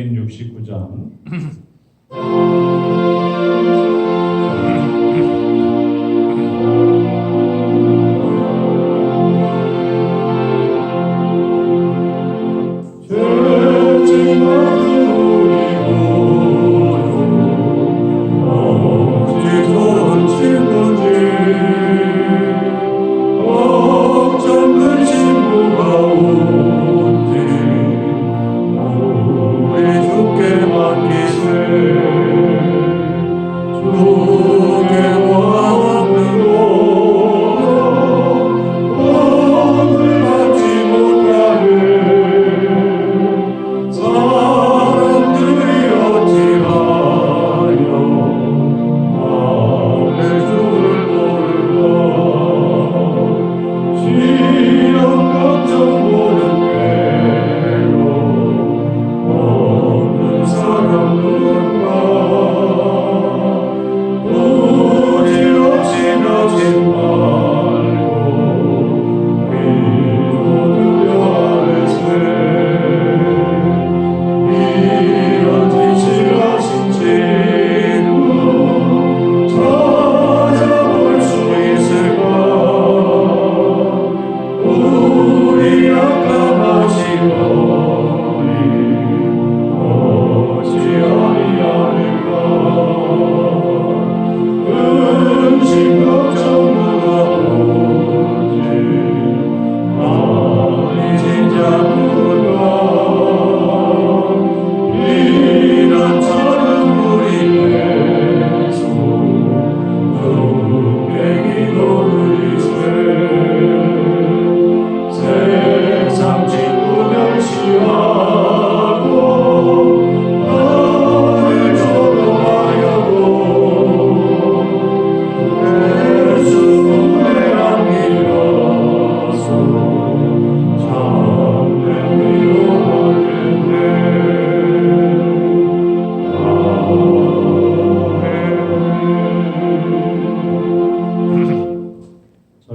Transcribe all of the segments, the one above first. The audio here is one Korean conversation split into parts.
시편 69장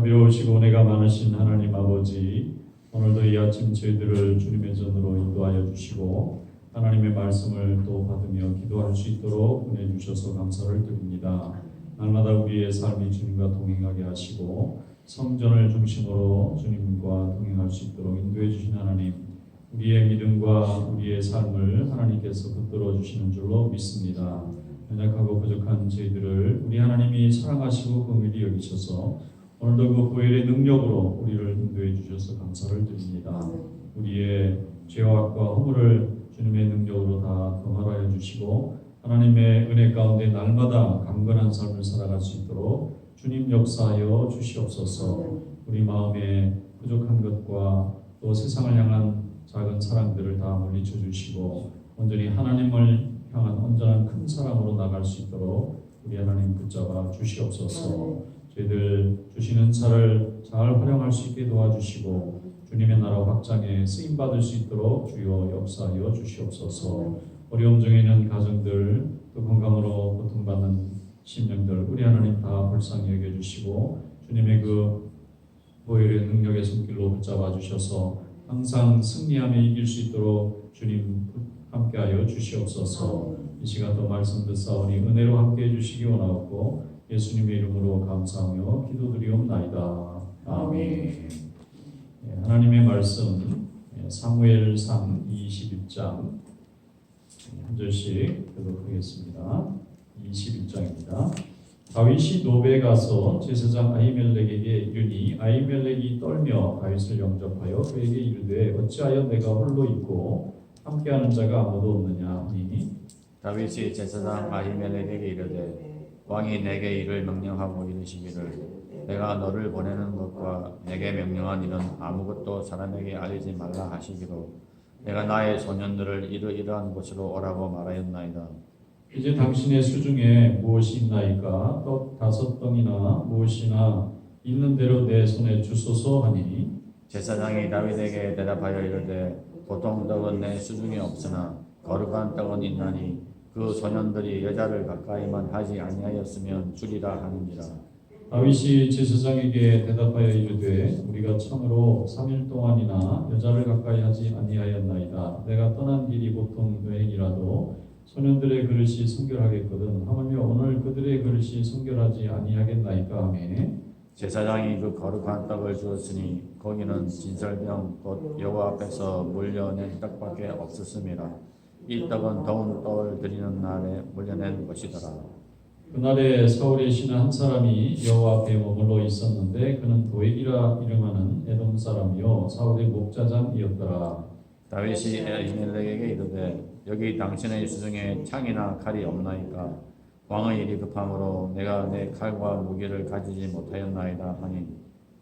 자비로우시고 은혜가 많으신 하나님 아버지, 오늘도 이 아침 저희들을 주님의 전으로 인도하여 주시고 하나님의 말씀을 또 받으며 기도할 수 있도록 은혜 주셔서 감사를 드립니다. 날마다 우리의 삶이 주님과 동행하게 하시고 성전을 중심으로 주님과 동행할 수 있도록 인도해 주신 하나님, 우리의 믿음과 우리의 삶을 하나님께서 붙들어 주시는 줄로 믿습니다. 연약하고 부족한 저희들을 우리 하나님이 사랑하시고 긍휼히 여기셔서 오늘도 그 보혈의 능력으로 우리를 인도해 주셔서 감사를 드립니다. 우리의 죄악과 허물을 주님의 능력으로 다 범하여 주시고 하나님의 은혜 가운데 날마다 강건한 삶을 살아갈 수 있도록 주님 역사하여 주시옵소서. 우리 마음에 부족한 것과 또 세상을 향한 작은 사랑들을 다 물리쳐 주시고 온전히 하나님을 향한 온전한 큰 사랑으로 나갈 수 있도록 우리 하나님 붙잡아 주시옵소서. 저희들 주시는 차를 잘 활용할 수 있게 도와주시고 주님의 나라 확장에 쓰임받을 수 있도록 주여 역사하여 주시옵소서. 어려움 중에 있는 가정들, 또 건강으로 고통받는 심령들 우리 하나님 다 불쌍히 여겨주시고 주님의 그 보혈의 능력의 손길로 붙잡아 주셔서 항상 승리하며 이길 수 있도록 주님 함께하여 주시옵소서. 이 시간도 말씀 듣사오니 은혜로 함께해 주시기 원하옵고 예수님의 이름으로 감사하며 기도드리옵나이다. 아멘. 하나님의 말씀 사무엘상 21장 한 절씩 교독하겠습니다. 21장입니다. 다윗이 노베에 가서 제사장 아히멜렉에게 이르니 아히멜렉이 떨며 다윗을 영접하여 그에게 이르되 어찌하여 내가 홀로 있고 함께하는 자가 아무도 없느냐 하니 다윗이 제사장 아히멜렉에게 이르되 왕이 내게 이를 명령하고 이르시기를 내가 너를 보내는 것과 내게 명령한 일은 아무것도 사람에게 알리지 말라 하시기로 내가 나의 소년들을 이러이러한 곳으로 오라고 말하였나이다. 이제 당신의 수중에 무엇이 있나이까? 떡 5덩이나 무엇이나 있는 대로 내 손에 주소서 하니 제사장이 다윗에게 대답하여 이르되 보통 떡은 내 수중에 없으나 거룩한 떡은 있나니 그 소년들이 여자를 가까이만 하지 아니하였으면 주리라 하느니라. 다윗이 제사장에게 대답하여 이르되 우리가 참으로 3일 동안이나 여자를 가까이 하지 아니하였나이다. 내가 떠난 길이 보통 여행이라도 소년들의 그릇이 성결하겠거든. 하물며 오늘 그들의 그릇이 성결하지 아니하겠나이까 하매 제사장이 그 거룩한 떡을 주었으니 거기는 진설병 곧 여호와 앞에서 물려낸 떡밖에 없었음이라. 이 떡은 더운 떡을 드리는 날에 물려낸 것이더라. 그날에 사울의 신하 한 사람이 여호와 앞에 머물러 있었는데 그는 도액이라 이름하는 에돔 사람이요 사울의 목자장이었더라. 다윗이 아히멜렉에게 이르되 여기 당신의 수중에 창이나 칼이 없나이까? 왕의 일이 급함으로 내가 내 칼과 무기를 가지지 못하였나이다 하니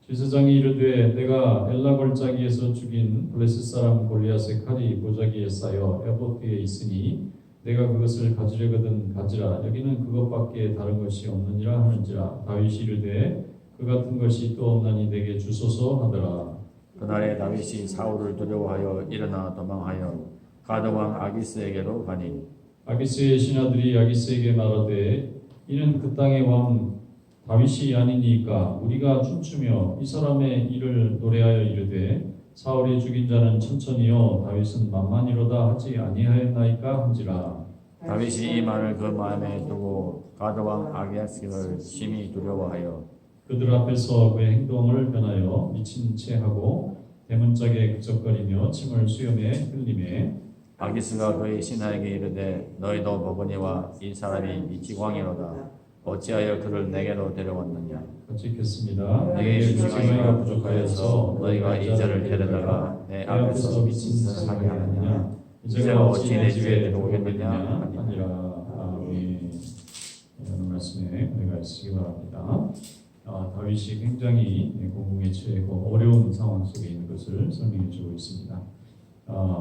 제사장이 이르되 내가 엘라 골짜기에서 죽인 블레셋 사람 골리앗의 칼이 보자기에 쌓여 에봇에 있으니 내가 그것을 가지려거든 가지라. 여기는 그것밖에 다른 것이 없느니라 하는지라. 다윗이 이르되 그 같은 것이 또 없나니 내게 주소서 하더라. 그날에 다윗이 사울을 두려워하여 일어나 도망하여 가드왕 아기스에게로 가니 아기스의 신하들이 아기스에게 말하되 이는 그 땅의 왕 다윗이 아니니까 우리가 춤추며 이 사람의 일을 노래하여 이르되 사울이 죽인 자는 천천히요 다윗은 만만이로다 하지 아니하였나이까 한지라. 다윗이 이 말을 그 마음에 두고 가드왕 아기스를 심히 두려워하여 그들 앞에서 그의 행동을 변하여 미친 채 하고 대문짝에 그적거리며 침을 수염에 흘리매 아기스가 그의 신하에게 이르되 너희도 보거니와 이 사람이 미치광이로다. 어찌하여 그를 내게로 데려왔느냐? 같이 읽겠습니다. 내게 미치광이가 부족하여서 너희가 이 자를 데려다가 내 앞에서 미친 짓을 하게 하느냐? 이제가 어찌 내 집에 데려오겠느냐? 아니라. 아멘. 이런 말씀에 우리가 쓰기 바랍니다. 다윗이 굉장히 공공에 처해고 어려운 상황 속에 있는 것을 설명해 주고 있습니다.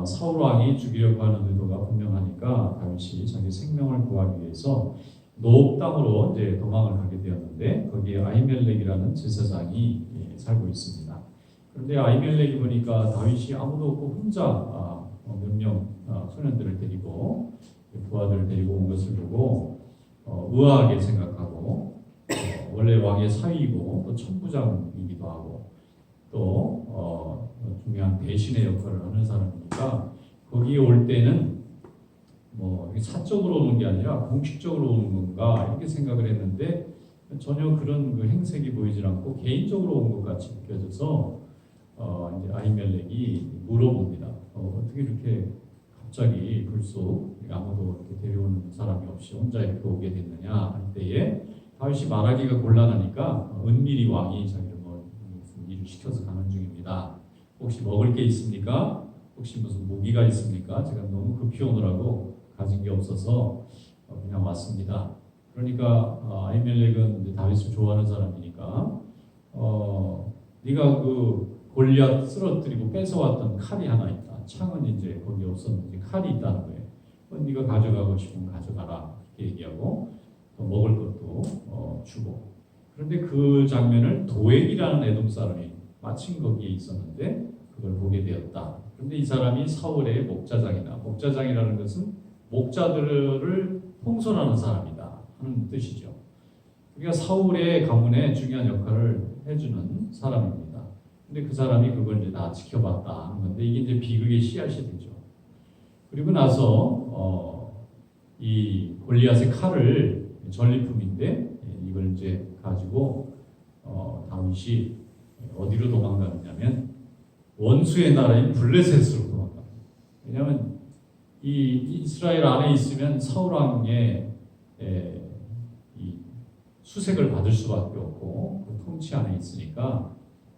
사울 왕이 죽이려고 하는 의도가 분명하니까 다윗이 자기 생명을 구하기 위해서 노업 땅으로 이제 도망을 가게 되었는데 거기에 아히멜렉이라는 제사장이 살고 있습니다. 그런데 아히멜렉이 보니까 다윗이 아무도 없고 혼자 몇 명 소년들을 데리고 부하들을 데리고 온 것을 보고 의아하게 생각하고 원래 왕의 사위이고 또 천부장이기도 하고 또 중요한 대신의 역할을 하는 사람이니까 거기에 올 때는 뭐 사적으로 오는 게 아니라 공식적으로 오는 건가 이렇게 생각을 했는데 전혀 그런 그 행색이 보이질 않고 개인적으로 온 것 같이 느껴져서 이제 아히멜렉이 물어봅니다. 어떻게 이렇게 갑자기 불쑥 아무도 이렇게 데려오는 사람이 없이 혼자 이렇게 오게 됐느냐 할 때에 다윗이 말하기가 곤란하니까 은밀히 왕이 자기를 무슨 일을 시켜서 가는 중입니다. 혹시 먹을 게 있습니까? 혹시 무슨 무기가 있습니까? 제가 너무 급히 오느라고 가진 게 없어서 그냥 왔습니다. 그러니까 아히멜렉은 이제 다윗을 좋아하는 사람이니까 네가 그 골리앗 쓰러뜨리고 뺏어왔던 칼이 하나 있다. 창은 이제 거기 없었는데 칼이 있다는 거예요. 네가 가져가고 싶으면 가져가라 이렇게 얘기하고 또 먹을 것도 주고. 그런데 그 장면을 도액이라는 에돔 사람이 마침 거기에 있었는데 그걸 보게 되었다. 그런데 이 사람이 사울의 목자장이다. 목자장이라는 것은 목자들을 통솔하는 사람이다 하는 뜻이죠. 그러니까 사울의 가문에 중요한 역할을 해주는 사람입니다. 근데 그 사람이 그걸 이제 다 지켜봤다 하는 건데 이게 이제 비극의 씨앗이 되죠. 그리고 나서 이 골리앗의 칼을 전리품인데 이걸 이제 가지고 다윗이 어디로 도망가느냐면 원수의 나라인 블레셋으로 도망갑니다. 왜냐하면 이 이스라엘 안에 있으면 사울 왕의 이 수색을 받을 수밖에 없고 그 통치 안에 있으니까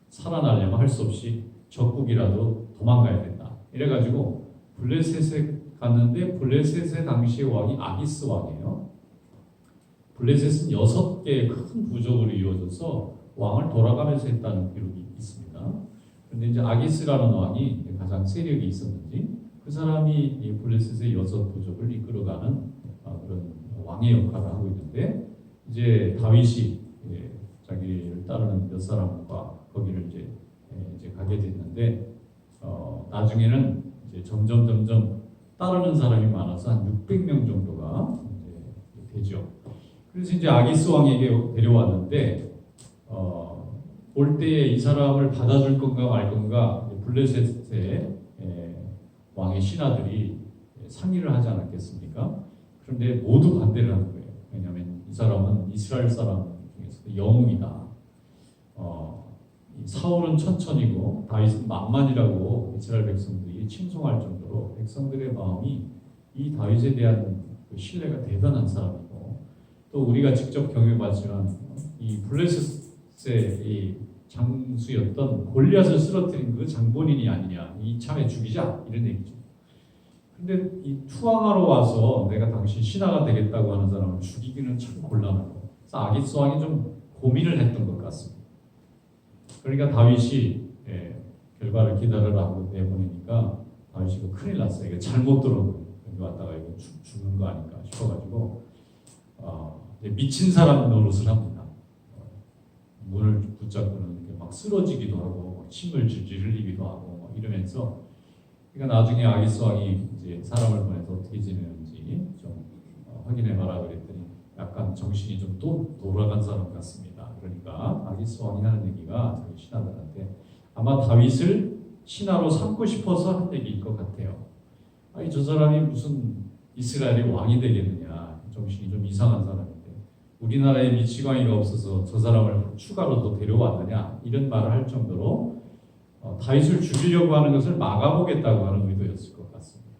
살아나려면 할 수 없이 적국이라도 도망가야 된다. 이래가지고 블레셋에 갔는데 블레셋의 당시의 왕이 아기스 왕이에요. 블레셋은 6개의 큰 부족으로 이루어져서 왕을 돌아가면서 했다는 기록이 있습니다. 그런데 이제 아기스라는 왕이 가장 세력이 있었는지 그 사람이 이 블레셋의 6부족을 이끌어가는 그런 왕의 역할을 하고 있는데 이제 다윗이 자기를 따르는 몇 사람과 거기를 이제 가게 됐는데 나중에는 이제 점점 따르는 사람이 많아서 한 600명 정도가 이제 되죠. 그래서 이제 아기스 왕에게 데려왔는데 올 때에 이 사람을 받아줄 건가 말 건가 블레셋의 왕의 신하들이 상의를 하지 않았겠습니까? 그런데 모두 반대를 하는 거예요. 왜냐하면 이 사람은 이스라엘 사람 중에서도 영웅이다. 이 사울은 천천히고 다윗은 만만이라고 이스라엘 백성들이 칭송할 정도로 백성들의 마음이 이 다윗에 대한 그 신뢰가 대단한 사람이고, 또 우리가 직접 경험하지만 이 블레셋의 이 장수였던 골리앗을 쓰러뜨린 그 장본인이 아니냐, 이참에 죽이자, 이런 얘기죠. 근데 이 투항하러 와서 내가 당신 신하가 되겠다고 하는 사람을 죽이기는 참 곤란하고, 그래서 아기스 왕이 좀 고민을 했던 것 같습니다. 그러니까 다윗이 결과를 기다리라고 내보내니까 다윗이 큰일 났어요. 이게 잘못 들어온 거예요. 여기 왔다가 이거 죽는 거 아닐까 싶어가지고 미친 사람 노릇을 합니다. 문을 붙잡고는 이렇게 막 쓰러지기도 하고 침을 질질 흘리기도 하고 이러면서, 그러니까 나중에 아기스 왕이 이제 사람을 보내서 어떻게 지내는지 좀 확인해 봐라 그랬더니 약간 정신이 좀 또 돌아간 사람 같습니다. 그러니까 아기스 왕이 하는 얘기가 자기 신하들한테 아마 다윗을 신하로 삼고 싶어서 한 얘기일 것 같아요. 아니 저 사람이 무슨 이스라엘의 왕이 되겠느냐, 정신이 좀 이상한 사람인데 우리나라에 미치광이가 없어서 저 사람을 추가로 더 데려왔느냐, 이런 말을 할 정도로 다윗을 죽이려고 하는 것을 막아보겠다고 하는 의도였을 것 같습니다.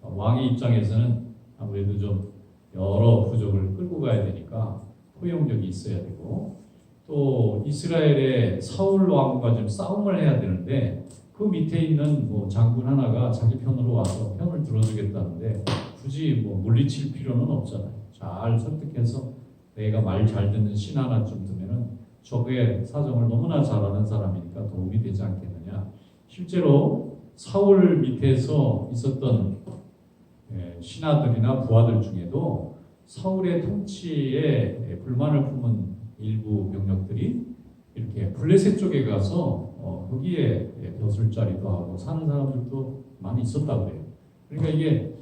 왕의 입장에서는 아무래도 좀 여러 부족을 끌고 가야 되니까 포용력이 있어야 되고, 또 이스라엘의 사울 왕과 좀 싸움을 해야 되는데 그 밑에 있는 뭐 장군 하나가 자기 편으로 와서 편을 들어주겠다는데 굳이 뭐 물리칠 필요는 없잖아요. 잘 설득해서 내가 말 잘 듣는 신 하나쯤 두면은 적의 사정을 너무나 잘 아는 사람이니까 도움이 되지 않겠느냐. 실제로 사울 밑에서 있었던 신하들이나 부하들 중에도 사울의 통치에 불만을 품은 일부 병력들이 이렇게 블레셋 쪽에 가서 거기에 벼슬자리도 하고 사는 사람들도 많이 있었다고 해요. 그러니까 이게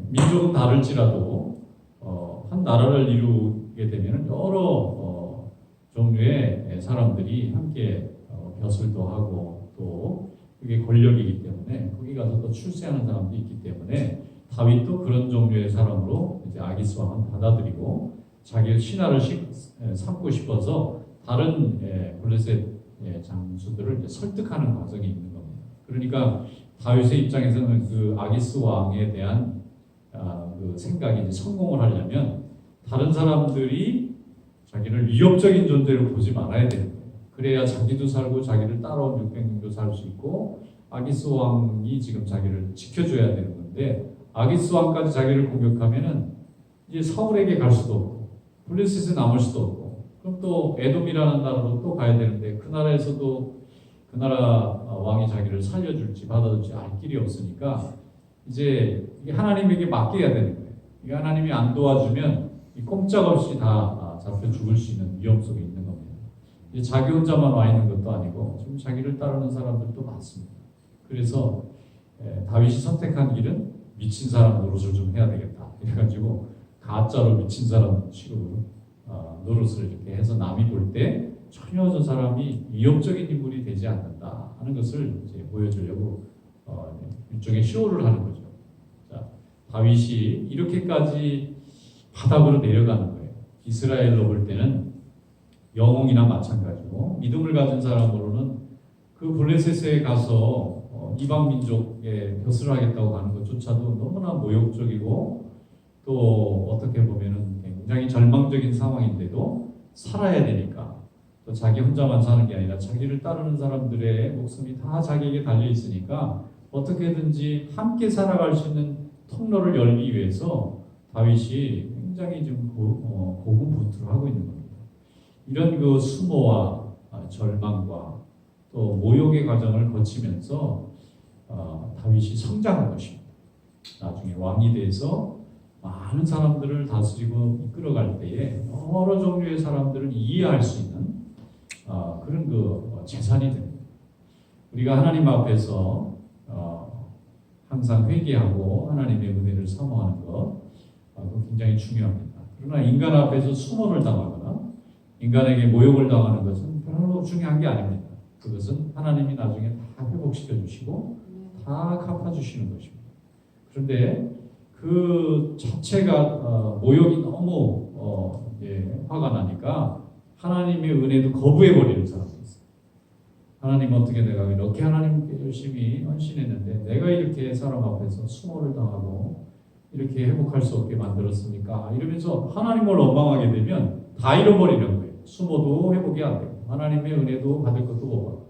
민족은 다를지라도 한 나라를 이루게 되면 여러 종류의 사람들이 함께 벼슬도 하고 또 그게 권력이기 때문에 거기 가서 또 출세하는 사람도 있기 때문에 다윗도 그런 종류의 사람으로 이제 아기스 왕은 받아들이고 자기의 신하를 삼고 싶어서 다른 블레셋 장수들을 이제 설득하는 과정이 있는 겁니다. 그러니까 다윗의 입장에서는 그 아기스 왕에 대한 그 생각이 이제 성공을 하려면 다른 사람들이 자기를 위협적인 존재로 보지 말아야 되는 거예요. 그래야 자기도 살고 자기를 따라온 600명도 살 수 있고 아기스 왕이 지금 자기를 지켜줘야 되는 건데 아기스 왕까지 자기를 공격하면은 이제 사울에게 갈 수도 없고 블레셋에 남을 수도 없고 그럼 또 에돔이라는 나라로 또 가야 되는데 그 나라에서도 그 나라 왕이 자기를 살려줄지 받아줄지 알 길이 없으니까 이제 이게 하나님에게 맡겨야 되는 거예요. 이게 하나님이 안 도와주면 꼼짝없이 다 잡혀 죽을 수 있는 위험 속에 있는 겁니다. 이제 자기 혼자만 와 있는 것도 아니고 지금 자기를 따르는 사람들도 많습니다. 그래서 다윗이 선택한 길은 미친 사람 노릇을 좀 해야 되겠다. 이래가지고 가짜로 미친 사람 취급으로 노릇을 이렇게 해서 남이 볼 때 전혀 저 사람이 위협적인 인물이 되지 않는다 하는 것을 이제 보여주려고 일종의 쇼를 하는 거죠. 자, 다윗이 이렇게까지 바닥으로 내려가는 거예요. 이스라엘로 볼 때는 영웅이나 마찬가지고 믿음을 가진 사람으로는 그 블레셋에 가서 이방 민족에 벼슬을 하겠다고 하는 것조차도 너무나 모욕적이고 또 어떻게 보면은 굉장히 절망적인 상황인데도 살아야 되니까 또 자기 혼자만 사는 게 아니라 자기를 따르는 사람들의 목숨이 다 자기에게 달려 있으니까 어떻게든지 함께 살아갈 수 있는 통로를 열기 위해서 다윗이 굉장히 좀 고군분투를 하고 있는 겁니다. 이런 그 수모와 절망과 또 모욕의 과정을 거치면서 다윗이 성장한 것입니다. 나중에 왕이 돼서 많은 사람들을 다스리고 이끌어갈 때에 여러 종류의 사람들을 이해할 수 있는 그런 그 재산이 됩니다. 우리가 하나님 앞에서 항상 회개하고 하나님의 은혜를 사모하는 것 그거 굉장히 중요합니다. 그러나 인간 앞에서 수모를 당하거나 인간에게 모욕을 당하는 것은 별로 중요한 게 아닙니다. 그것은 하나님이 나중에 다 회복시켜 주시고 다 갚아주시는 것입니다. 그런데 그 자체가 모욕이 너무 화가 나니까 하나님의 은혜도 거부해버리는 사람이 있어요. 하나님 어떻게 내가 이렇게 하나님께 열심히 헌신했는데 내가 이렇게 사람 앞에서 수모를 당하고 이렇게 회복할 수 없게 만들었습니까? 이러면서 하나님을 원망하게 되면 다 잃어버리는 거예요. 수모도 회복이 안 되고 하나님의 은혜도 받을 것도 못 받고.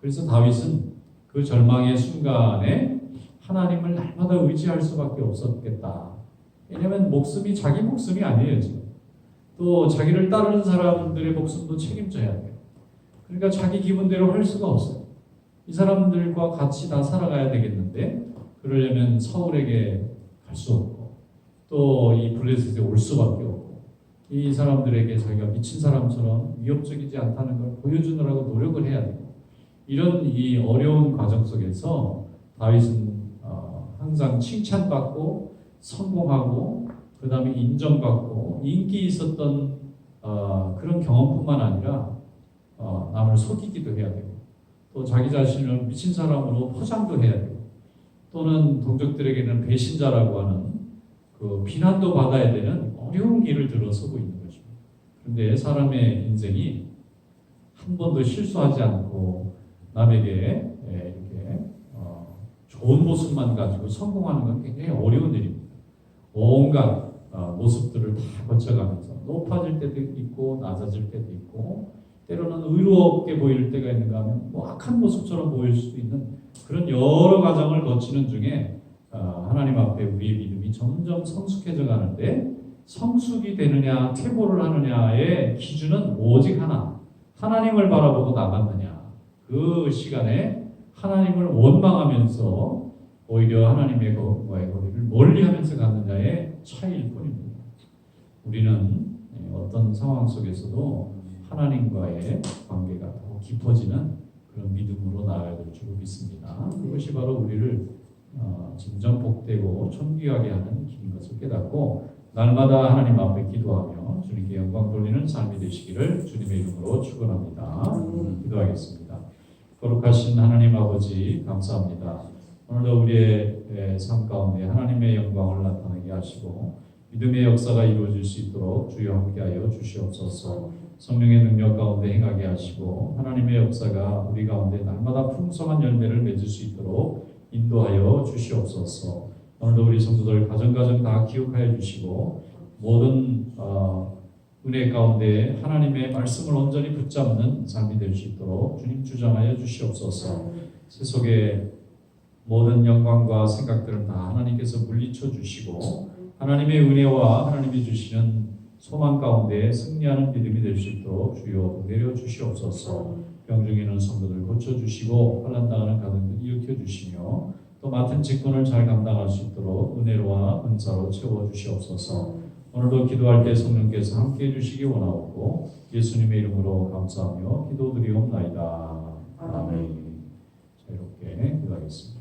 그래서 다윗은 그 절망의 순간에 하나님을 날마다 의지할 수밖에 없었겠다. 왜냐하면 목숨이 자기 목숨이 아니에요. 지금. 또 자기를 따르는 사람들의 목숨도 책임져야 돼요. 그러니까 자기 기분대로 할 수가 없어요. 이 사람들과 같이 다 살아가야 되겠는데 그러려면 사울에게 갈 수 없고 또 이 블레셋에 올 수밖에 없고 이 사람들에게 자기가 미친 사람처럼 위협적이지 않다는 걸 보여주느라고 노력을 해야 돼요. 이런 이 어려운 과정 속에서 다윗은 항상 칭찬받고 성공하고 그 다음에 인정받고 인기 있었던 그런 경험뿐만 아니라 남을 속이기도 해야 되고 또 자기 자신을 미친 사람으로 포장도 해야 되고 또는 동족들에게는 배신자라고 하는 그 비난도 받아야 되는 어려운 길을 들어서고 있는 것입니다. 그런데 사람의 인생이 한 번도 실수하지 않고 남에게 이렇게 좋은 모습만 가지고 성공하는 건 굉장히 어려운 일입니다. 온갖 모습들을 다 거쳐가면서 높아질 때도 있고 낮아질 때도 있고 때로는 의롭게 보일 때가 있는가 하면 뭐 악한 모습처럼 보일 수도 있는 그런 여러 과정을 거치는 중에 하나님 앞에 우리의 믿음이 점점 성숙해져 가는데 성숙이 되느냐 퇴보를 하느냐의 기준은 오직 하나, 하나님을 바라보고 나갔느냐. 그 시간에 하나님을 원망하면서 오히려 하나님의 거리를 멀리하면서 갔느냐의 차이일 뿐입니다. 우리는 어떤 상황 속에서도 하나님과의 관계가 더 깊어지는 그런 믿음으로 나아가야 될 줄 믿습니다. 그것이 바로 우리를 점점 복되고 존귀하게 하는 길인 것을 깨닫고 날마다 하나님 앞에 기도하며 주님께 영광 돌리는 삶이 되시기를 주님의 이름으로 축원합니다. 기도하겠습니다. 거룩하신 하나님 아버지 감사합니다. 오늘도 우리의 삶 가운데 하나님의 영광을 나타나게 하시고 믿음의 역사가 이루어질 수 있도록 주여 함께하여 주시옵소서. 성령의 능력 가운데 행하게 하시고 하나님의 역사가 우리 가운데 날마다 풍성한 열매를 맺을 수 있도록 인도하여 주시옵소서. 오늘도 우리 성도들 가정가정 다 기억하여 주시고 모든 은혜 가운데 하나님의 말씀을 온전히 붙잡는 삶이 될 수 있도록 주님 주장하여 주시옵소서. 세속의 모든 영광과 생각들을 다 하나님께서 물리쳐 주시고 하나님의 은혜와 하나님이 주시는 소망 가운데 승리하는 믿음이 될 수 있도록 주여 내려 주시옵소서. 병중에 있는 성도들 고쳐주시고 환난당하는 가정들 일으켜주시며 또 맡은 직분을 잘 감당할 수 있도록 은혜로와 은사로 채워주시옵소서. 오늘도 기도할 때 성령께서 함께해 주시기 원하옵고 예수님의 이름으로 감사하며 기도드리옵나이다. 아멘. 자, 이렇게 기도하겠습니다.